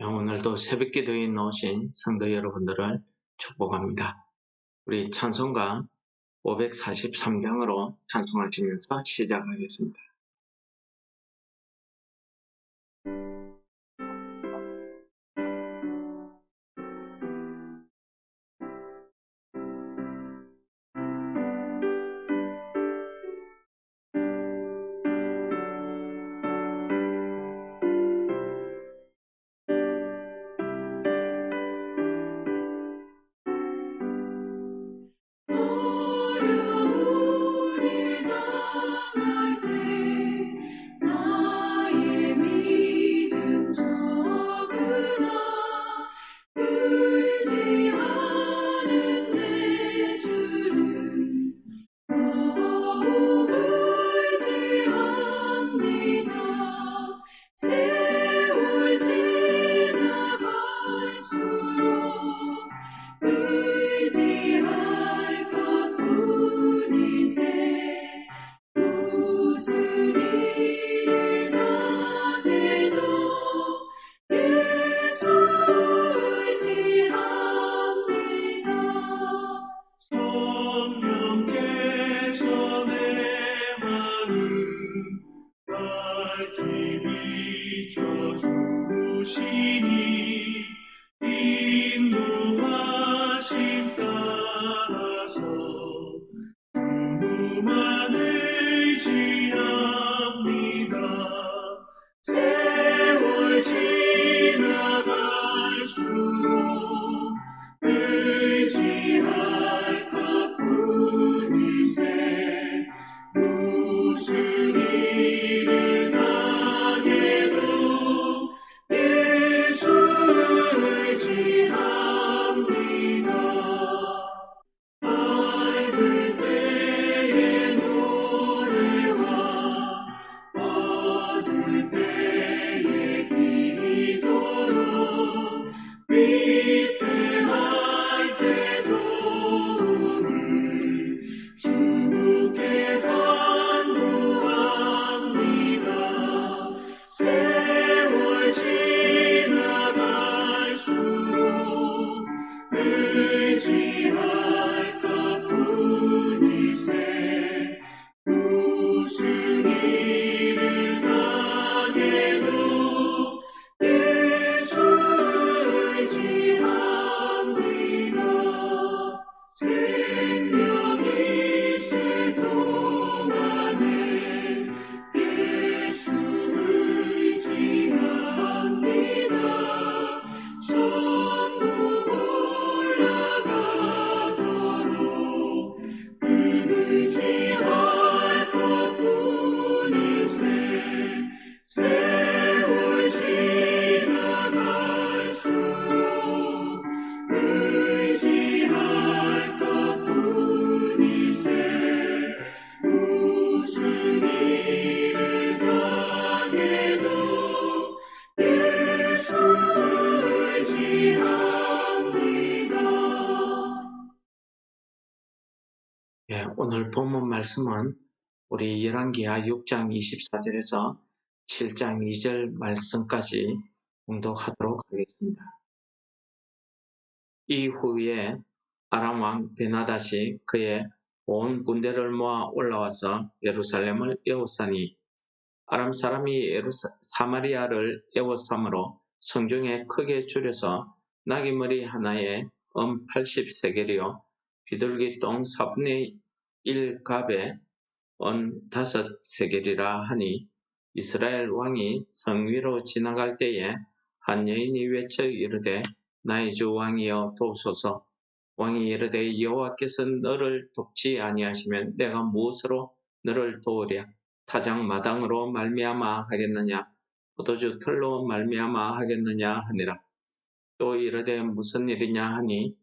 오늘도 새벽기도에 나오신 성도 여러분들을 축복합니다. 우리 찬송가 543장으로 찬송하시면서 시작하겠습니다. 오늘 본문 말씀은 우리 열왕기하 6장 24절에서 7장 2절 말씀까지 공독하도록 하겠습니다. 이후에 아람 왕 베나닷이 그의 온 군대를 모아 올라와서 예루살렘을 에워싸니 아람 사람이 사마리아를 에워싸므로 성중에 크게 줄여서 나귀머리 하나에 80세겔이요 비둘기 똥 4분의 1갑에 5세겔이라 하니 이스라엘 왕이 성 위로 지나갈 때에 한 여인이 외쳐 이르되 나의 주 왕이여 도우소서. 왕이 이르되 여호와께서 너를 돕지 아니하시면 내가 무엇으로 너를 도우랴. 타작 마당으로 말미암아 하겠느냐 포도주 틀로 말미암아 하겠느냐 하니라. 또 이르되 무슨 일이냐 하니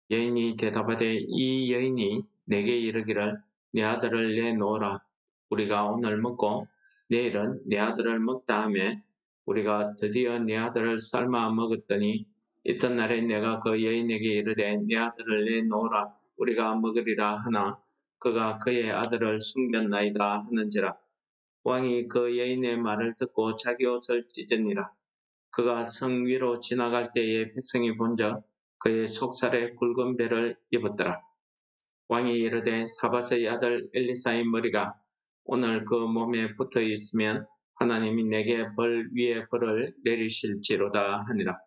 여인이 대답하되 이 여인이 내게 이르기를 내 아들을 내놓으라. 우리가 오늘 먹고 내일은 내 아들을 먹다 하매 우리가 드디어 내 아들을 삶아 먹었더니 이튿날에 내가 그 여인에게 이르되 내 아들을 내놓으라. 우리가 먹으리라 하나 그가 그의 아들을 숨겼나이다 하는지라. 왕이 그 여인의 말을 듣고 자기 옷을 찢으니라. 그가 성 위로 지나갈 때에 백성이 본즉 그의 속살에 굵은 배를 입었더라. 왕이 이르되 사밧의 아들 엘리사의 머리가 오늘 그 몸에 붙어 있으면 하나님이 내게 벌 위에 벌을 내리실지로다 하니라.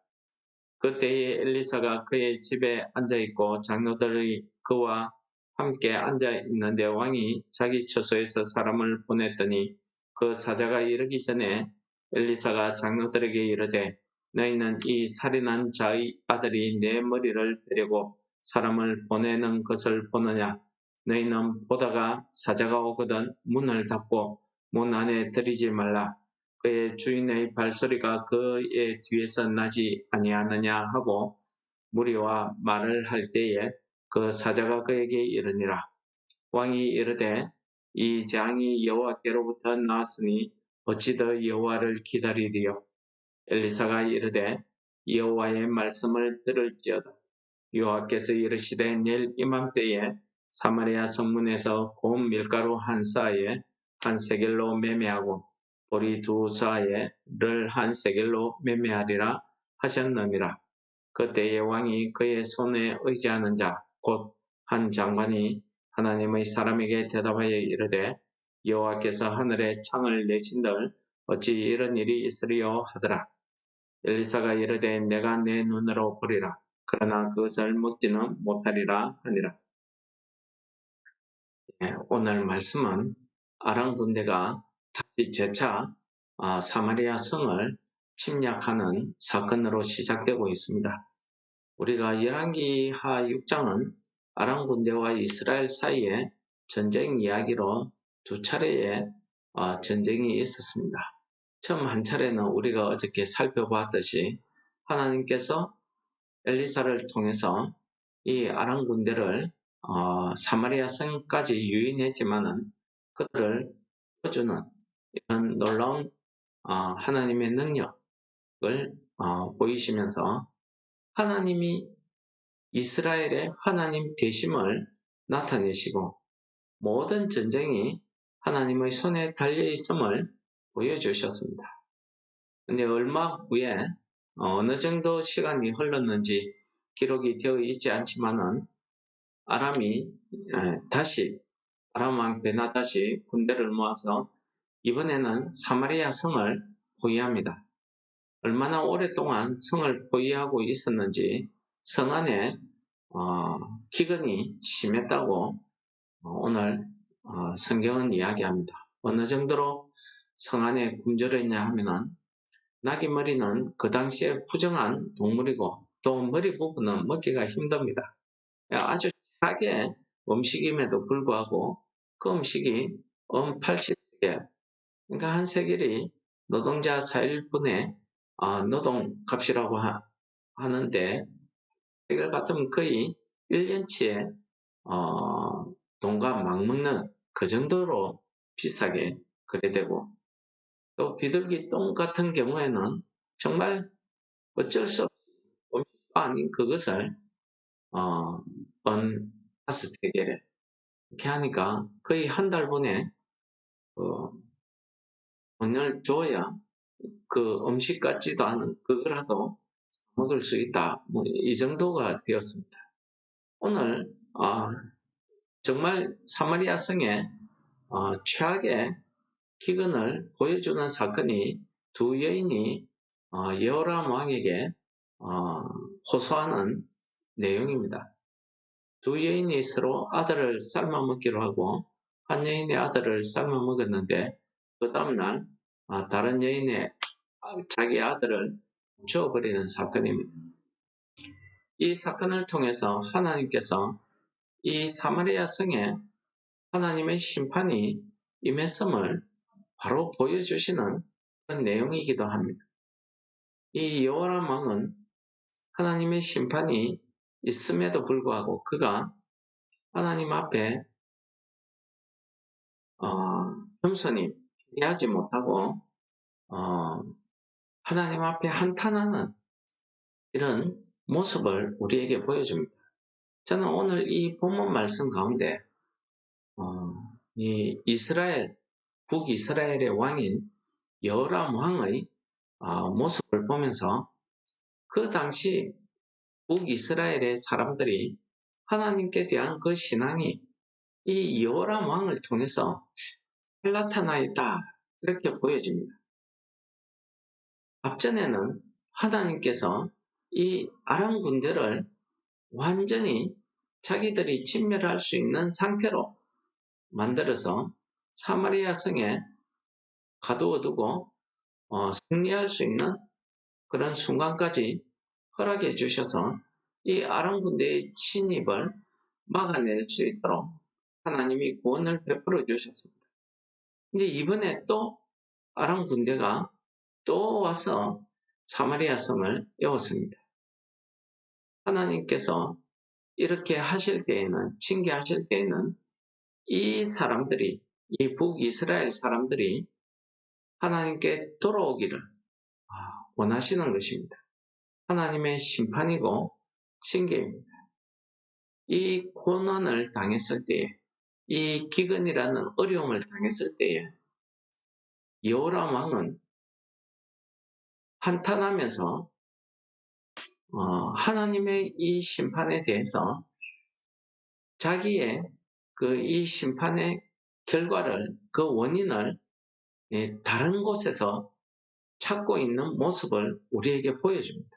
그때에 엘리사가 그의 집에 앉아있고 장로들이 그와 함께 앉아있는데 왕이 자기 처소에서 사람을 보냈더니 그 사자가 이르기 전에 엘리사가 장로들에게 이르되 너희는 이 살인한 자의 아들이 내 머리를 베려고 사람을 보내는 것을 보느냐. 너희는 보다가 사자가 오거든 문을 닫고 문 안에 들이지 말라. 그의 주인의 발소리가 그의 뒤에서 나지 아니하느냐 하고 무리와 말을 할 때에 그 사자가 그에게 이르니라. 왕이 이르되 이 장이 여호와께로부터 나왔으니 어찌 더 여호와를 기다리리요. 엘리사가 이르되 여호와의 말씀을 들을지어다. 여호와께서 이르시되 내일 이맘때에 사마리아 성문에서 고운 밀가루 한 사에 한 세겔로 매매하고 보리 두 사에를 한 세겔로 매매하리라 하셨느니라. 그때에 왕이 그의 손에 의지하는 자 곧 한 장관이 하나님의 사람에게 대답하여 이르되 여호와께서 하늘에 창을 내신들 어찌 이런 일이 있으리요 하더라. 엘리사가 이르되 내가 내 눈으로 보리라. 그러나 그것을 먹지는 못하리라 하니라. 오늘 말씀은 아람 군대가 다시 재차 사마리아 성을 침략하는 사건으로 시작되고 있습니다. 우리가 열왕기하 6장은 아람 군대와 이스라엘 사이에 전쟁 이야기로 두 차례의 전쟁이 있었습니다. 처음 한 차례는 우리가 어저께 살펴봤듯이 하나님께서 엘리사를 통해서 이 아람 군대를 사마리아 성까지 유인했지만은 그들을 풀어주는 이런 놀라운 하나님의 능력을 보이시면서 하나님이 이스라엘의 하나님 되심을 나타내시고 모든 전쟁이 하나님의 손에 달려있음을 보여주셨습니다. 근데 얼마 후에 어느 정도 시간이 흘렀는지 기록이 되어 있지 않지만은 아람이 다시 아람 왕 베나다시 군대를 모아서 이번에는 사마리아 성을 포위합니다. 얼마나 오랫동안 성을 포위하고 있었는지 성 안에 기근이 심했다고 오늘 성경은 이야기합니다. 어느 정도로 성 안에 굶주렸냐 하면은 나귀 머리는 그 당시에 부정한 동물이고 또 머리 부분은 먹기가 힘듭니다. 아주 차게 음식임에도 불구하고 그 음식이 80세겔, 그러니까 한 세겔이 노동자 4일분의 노동값이라고 하는데 세겔 같으면 거의 1년치의 돈과 맞먹는 그 정도로 비싸게 거래되고 또 비둘기 똥 같은 경우에는 정말 어쩔 수 없이 음식도 아닌 그것을 5세겔에 이렇게 하니까 거의 한 달분에 돈을 줘야 그 음식 같지도 않은 그거라도 먹을 수 있다. 이 정도가 되었습니다. 오늘 정말 사마리아 성에 최악의 기근을 보여주는 사건이 두 여인이 여호람 왕에게 호소하는 내용입니다. 두 여인이 서로 아들을 삶아 먹기로 하고 한 여인의 아들을 삶아 먹었는데 그 다음날 다른 여인의 자기 아들을 죽여버리는 사건입니다. 이 사건을 통해서 하나님께서 이 사마리아 성에 하나님의 심판이 임했음을 바로 보여주시는 그런 내용이기도 합니다. 이 여호람 왕은 하나님의 심판이 있음에도 불구하고 그가 하나님 앞에 겸손히 회개하지 못하고 하나님 앞에 한탄하는 이런 모습을 우리에게 보여줍니다. 저는 오늘 이 본문 말씀 가운데 이 북이스라엘의 왕인 여호람 왕의 모습을 보면서 그 당시 북이스라엘의 사람들이 하나님께 대한 그 신앙이 이 여호람 왕을 통해서 나타나있다 이렇게 보여집니다. 앞전에는 하나님께서 이 아람 군대를 완전히 자기들이 진멸할 수 있는 상태로 만들어서 사마리아 성에 가두어두고 승리할 수 있는 그런 순간까지 허락해 주셔서 이 아람 군대의 침입을 막아낼 수 있도록 하나님이 구원을 베풀어 주셨습니다. 이제 이번에 또 아람 군대가 또 와서 사마리아 성을 에웠습니다. 하나님께서 이렇게 하실 때에는, 징계하실 때에는 이 사람들이, 이 북이스라엘 사람들이 하나님께 돌아오기를 원하시는 것입니다. 하나님의 심판이고 징계입니다. 이 고난을 당했을 때에, 이 기근이라는 어려움을 당했을 때에 여호람 왕은 한탄하면서 하나님의 이 심판에 대해서 자기의 이 심판의 결과를, 그 원인을 다른 곳에서 찾고 있는 모습을 우리에게 보여줍니다.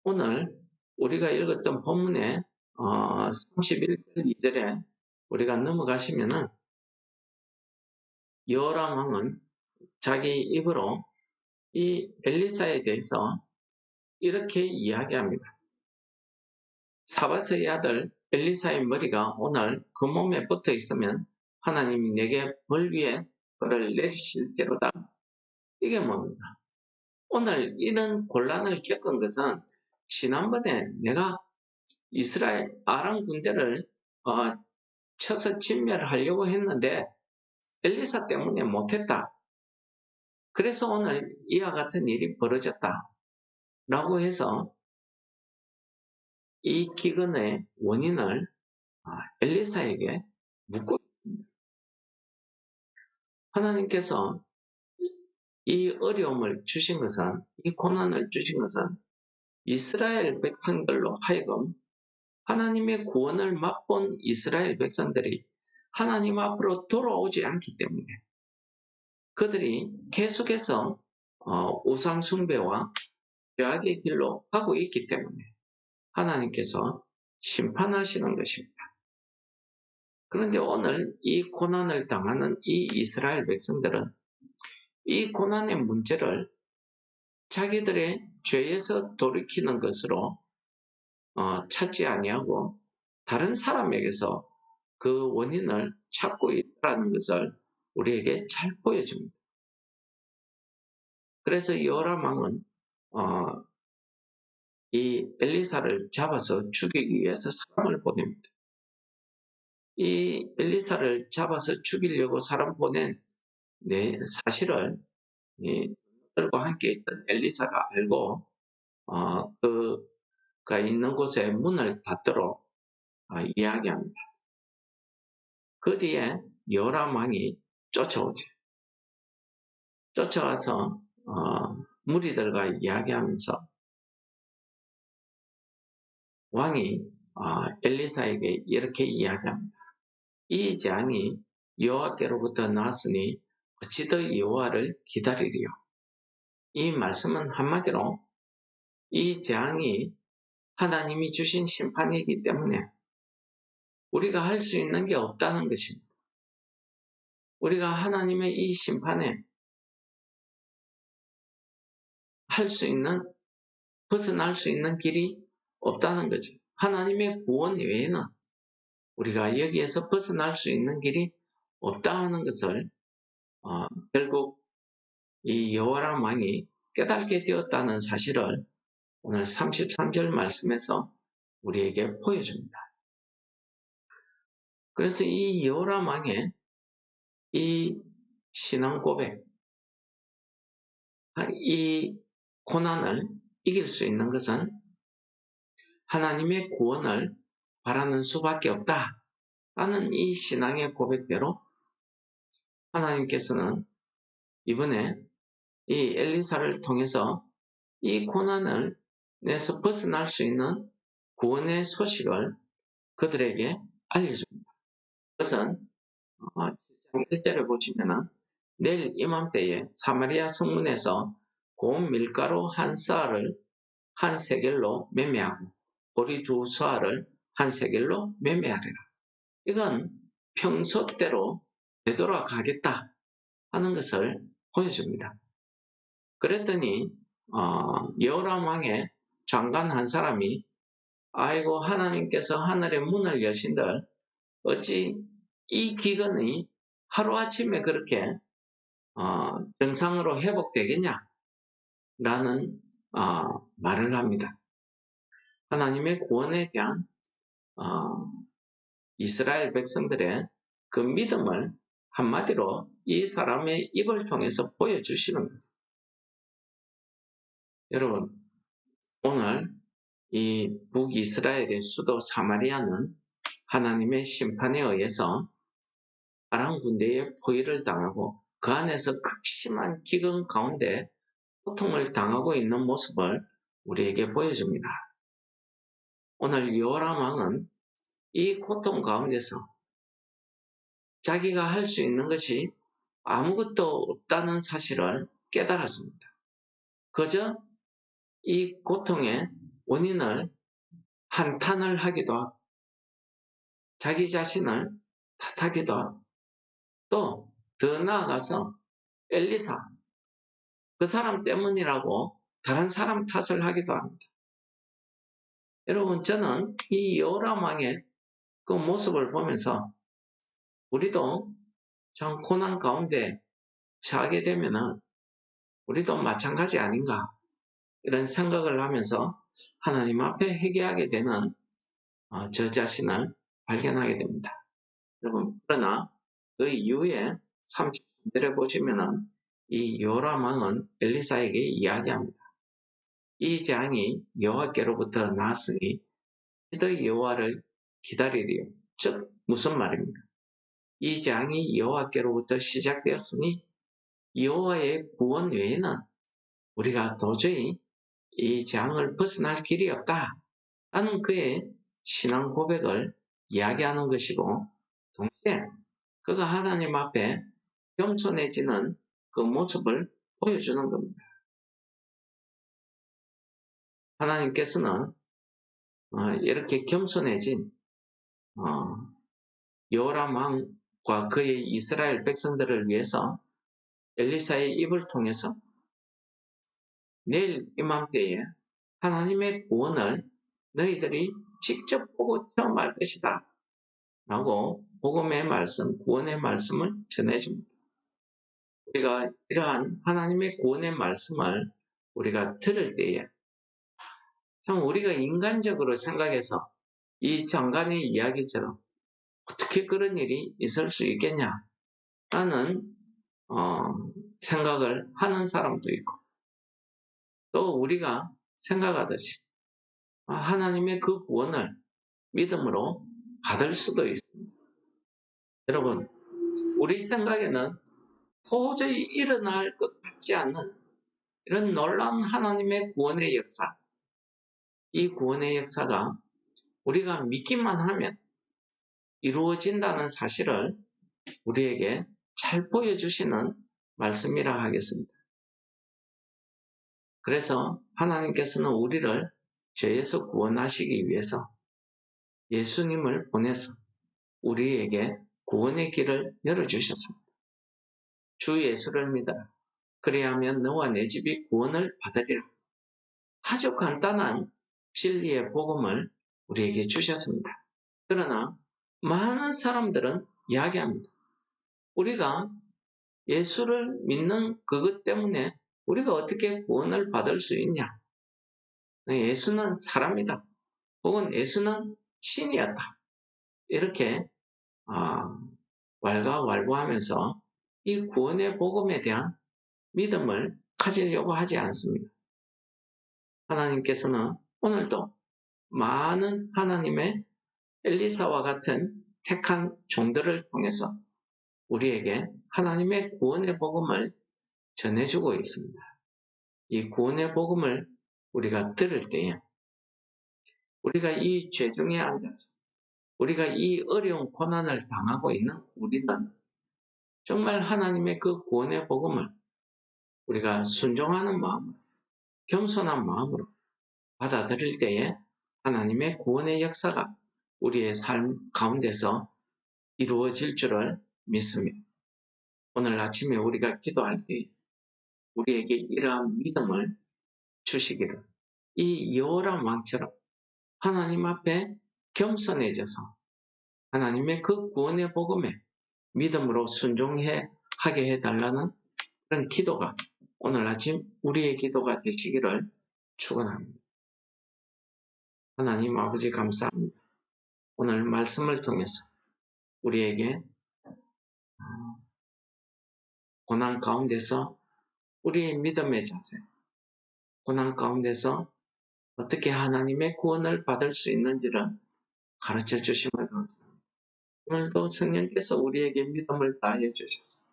오늘 우리가 읽었던 본문의 31절 2절에 우리가 넘어가시면은 여호람 왕은 자기 입으로 이 엘리사에 대해서 이렇게 이야기합니다. 사바스의 아들 엘리사의 머리가 오늘 그 몸에 붙어 있으면 하나님이 내게 벌 위에 그를 내리실 때로다. 이게 뭡니까? 오늘 이런 곤란을 겪은 것은 지난번에 내가 이스라엘 아람 군대를 쳐서 진멸하려고 했는데 엘리사 때문에 못했다. 그래서 오늘 이와 같은 일이 벌어졌다. 라고 해서 이 기근의 원인을 엘리사에게 묻고 있습니다. 하나님께서 이 어려움을 주신 것은, 이 고난을 주신 것은 이스라엘 백성들로 하여금 하나님의 구원을 맛본 이스라엘 백성들이 하나님 앞으로 돌아오지 않기 때문에 그들이 계속해서 우상 숭배와 죄악의 길로 가고 있기 때문에 하나님께서 심판하시는 것입니다. 그런데 오늘 이 고난을 당하는 이 이스라엘 백성들은 이 고난의 문제를 자기들의 죄에서 돌이키는 것으로 찾지 아니하고 다른 사람에게서 그 원인을 찾고 있다는 것을 우리에게 잘 보여줍니다. 그래서 여호람 왕은 이 엘리사를 잡아서 죽이기 위해서 사람을 보냅니다. 이 엘리사를 잡아서 죽이려고 사람 보낸 사실을 들과 함께 있던 엘리사가 알고 그가 있는 곳에 문을 닫도록 이야기합니다. 그 뒤에 여호람 왕이 쫓아오죠. 쫓아와서 무리들과 이야기하면서 왕이 엘리사에게 이렇게 이야기합니다. 이 재앙이 여호와께로부터 나왔으니 어찌 더 여호와를 기다리리요. 이 말씀은 한마디로 이 재앙이 하나님이 주신 심판이기 때문에 우리가 할 수 있는 게 없다는 것입니다. 우리가 하나님의 이 심판에 벗어날 수 있는 길이 없다는 거죠. 하나님의 구원 외에는 우리가 여기에서 벗어날 수 있는 길이 없다 하는 것을 결국 이 여호람 왕이 깨닫게 되었다는 사실을 오늘 33절 말씀에서 우리에게 보여줍니다. 그래서 이 여호람 왕의 이 신앙 고백, 이 고난을 이길 수 있는 것은 하나님의 구원을 바라는 수밖에 없다 라는 이 신앙의 고백대로 하나님께서는 이번에 이 엘리사를 통해서 이 고난을 내서 벗어날 수 있는 구원의 소식을 그들에게 알려줍니다. 그것은 7장 1절에 보시면은 내일 이맘때에 사마리아 성문에서 고운 밀가루 한 쌀을 한 세겔로 매매하고 보리 2수알을 한 세겔로 매매하리라. 이건 평소대로 되돌아가겠다 하는 것을 보여줍니다. 그랬더니 여호람 왕의 장관 한 사람이 아이고 하나님께서 하늘의 문을 여신들 어찌 이 기근이 하루아침에 그렇게 정상으로 회복되겠냐 라는 말을 합니다. 하나님의 구원에 대한 이스라엘 백성들의 그 믿음을 한마디로 이 사람의 입을 통해서 보여주시는 거죠. 여러분, 오늘 이 북이스라엘의 수도 사마리아는 하나님의 심판에 의해서 아람 군대의 포위를 당하고 그 안에서 극심한 기근 가운데 고통을 당하고 있는 모습을 우리에게 보여줍니다. 오늘 여호람 왕은 이 고통 가운데서 자기가 할 수 있는 것이 아무것도 없다는 사실을 깨달았습니다. 그저 이 고통의 원인을 한탄을 하기도 하고 자기 자신을 탓하기도 하고 또 더 나아가서 엘리사 그 사람 때문이라고 다른 사람 탓을 하기도 합니다. 여러분, 저는 이 여호람 왕의 그 모습을 보면서 우리도 참 고난 가운데 처하게 되면은 우리도 마찬가지 아닌가 이런 생각을 하면서 하나님 앞에 회개하게 되는 저 자신을 발견하게 됩니다. 여러분, 그러나 그 이후에 30절에 보시면은 이 여호람 왕은 엘리사에게 이야기합니다. 이 재앙이 여호와께로부터 나왔으니 너희 여호와를 기다리리요. 즉 무슨 말입니까? 이 재앙이 여호와께로부터 시작되었으니 여호와의 구원 외에는 우리가 도저히 이 재앙을 벗어날 길이 없다 라는 그의 신앙 고백을 이야기하는 것이고 동시에 그가 하나님 앞에 겸손해지는 그 모습을 보여주는 겁니다. 하나님께서는 이렇게 겸손해진 여호람 왕과 그의 이스라엘 백성들을 위해서 엘리사의 입을 통해서 내일 이맘때에 하나님의 구원을 너희들이 직접 보고 체험할 것이다 라고 복음의 말씀, 구원의 말씀을 전해줍니다. 우리가 이러한 하나님의 구원의 말씀을 우리가 들을 때에 참 우리가 인간적으로 생각해서 이 장관의 이야기처럼 어떻게 그런 일이 있을 수 있겠냐 라는 생각을 하는 사람도 있고 또 우리가 생각하듯이 하나님의 그 구원을 믿음으로 받을 수도 있습니다. 여러분, 우리 생각에는 도저히 일어날 것 같지 않는 이런 놀라운 하나님의 구원의 역사, 이 구원의 역사가 우리가 믿기만 하면 이루어진다는 사실을 우리에게 잘 보여주시는 말씀이라 하겠습니다. 그래서 하나님께서는 우리를 죄에서 구원하시기 위해서 예수님을 보내서 우리에게 구원의 길을 열어주셨습니다. 주 예수를 믿어라. 그래야 하면 너와 내 집이 구원을 받으리라. 아주 간단한 진리의 복음을 우리에게 주셨습니다. 그러나 많은 사람들은 이야기합니다. 우리가 예수를 믿는 그것 때문에 우리가 어떻게 구원을 받을 수 있냐? 예수는 사람이다. 혹은 예수는 신이었다. 이렇게 왈가왈부하면서 이 구원의 복음에 대한 믿음을 가지려고 하지 않습니다. 하나님께서는 오늘도 많은 하나님의 엘리사와 같은 택한 종들을 통해서 우리에게 하나님의 구원의 복음을 전해주고 있습니다. 이 구원의 복음을 우리가 들을 때에 우리가 이 죄중에 앉아서 우리가 이 어려운 고난을 당하고 있는 우리는 정말 하나님의 그 구원의 복음을 우리가 순종하는 마음으로 겸손한 마음으로 받아들일 때에 하나님의 구원의 역사가 우리의 삶 가운데서 이루어질 줄을 믿습니다. 오늘 아침에 우리가 기도할 때 우리에게 이러한 믿음을 주시기를 이 여호람 왕처럼 하나님 앞에 겸손해져서 하나님의 그 구원의 복음에 믿음으로 순종해 하게 해달라는 그런 기도가 오늘 아침 우리의 기도가 되시기를 축원합니다. 하나님 아버지 감사합니다. 오늘 말씀을 통해서 우리에게 고난 가운데서 우리의 믿음의 자세, 고난 가운데서 어떻게 하나님의 구원을 받을 수 있는지를 가르쳐 주심을 감사합니다. 오늘도 성령께서 우리에게 믿음을 다해 주셔서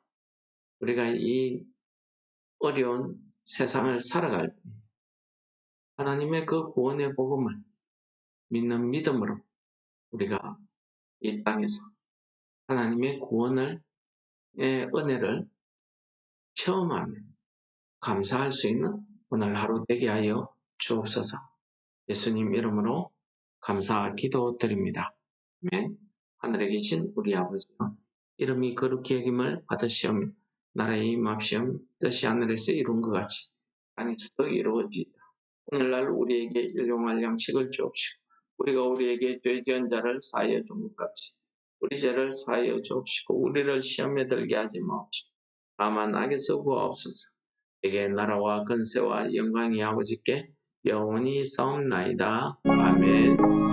우리가 이 어려운 세상을 살아갈 때 하나님의 그 구원의 복음을 믿는 믿음으로 우리가 이 땅에서 하나님의 구원의 은혜를 체험하며 감사할 수 있는 오늘 하루 되게 하여 주옵소서. 예수님 이름으로 감사 기도드립니다. 아멘. 하늘에 계신 우리 아버지여 이름이 거룩히 여김을 받으시오며 나라의 임합시오며 뜻이 하늘에서 이룬 것 같이 땅에서도 이루어지이다. 오늘날 우리에게 일용할 양식을 주옵시고 우리가 우리에게 죄 지은 자를 사하여 준 것 같이 우리 죄를 사하여 주옵시고 우리를 시험에 들게 하지 마옵시고 다만 악에서 구하옵소서. 내게 나라와 권세와 영광이 아버지께 영원히 싸움나이다. 아멘.